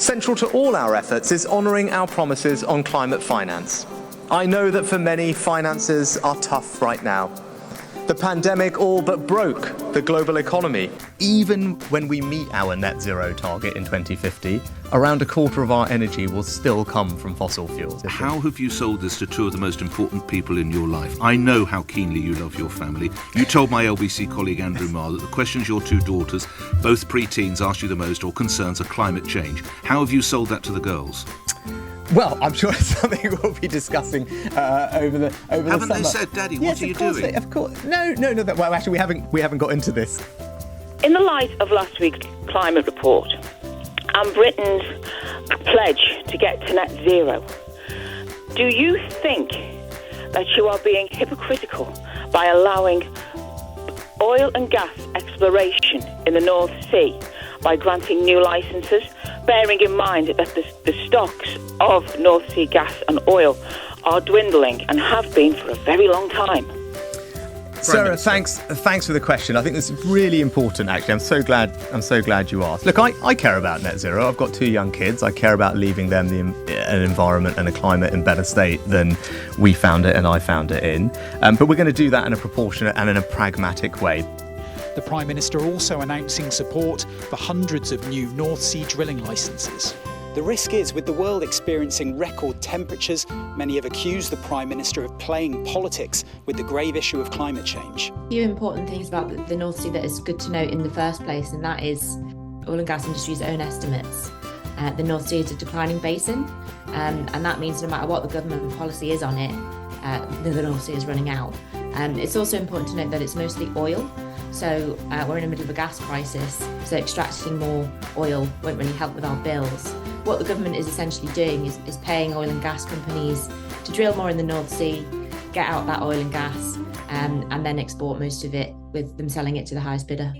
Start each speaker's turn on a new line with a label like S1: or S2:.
S1: Central to all our efforts is honouring our promises on climate finance. I know that for many, finances are tough right now. The pandemic all but broke the global economy. Even when we meet our net zero target in 2050, around a quarter of our energy will still come from fossil fuels.
S2: How have you sold this to two of the most important people in your life? I know how keenly you love your family. You told my LBC colleague Andrew Marr that the questions your two daughters, both pre-teens, ask you the most or concerns are climate change. How have you sold that to the girls?
S1: Well, I'm sure it's something we'll be discussing over the summer.
S2: Haven't they said, Daddy, what are you doing?
S1: Of course. No. Well, actually, we haven't got into this.
S3: In the light of last week's climate report and Britain's pledge to get to net zero, do you think that you are being hypocritical by allowing oil and gas exploration in the North Sea by granting new licences, bearing in mind that the stocks of North Sea gas and oil are dwindling and have been for a very long time?
S1: Sarah, thanks for the question. I think this is really important, actually. I'm so glad you asked. Look, I care about net zero. I've got two young kids. I care about leaving them an environment and a climate in better state than we found it and I found it in. But we're going to do that in a proportionate and in a pragmatic way.
S4: The Prime Minister also announcing support for hundreds of new North Sea drilling licences. The risk is, with the world experiencing record temperatures, many have accused the Prime Minister of playing politics with the grave issue of climate change.
S5: A few important things about the North Sea that is good to note in the first place, and that is oil and gas industry's own estimates. The North Sea is a declining basin, and that means no matter what the government policy is on it, the North Sea is running out. It's also important to note that it's mostly oil. So we're in the middle of a gas crisis, so extracting more oil won't really help with our bills. What the government is essentially doing is paying oil and gas companies to drill more in the North Sea, get out that oil and gas, and then export most of it, with them selling it to the highest bidder.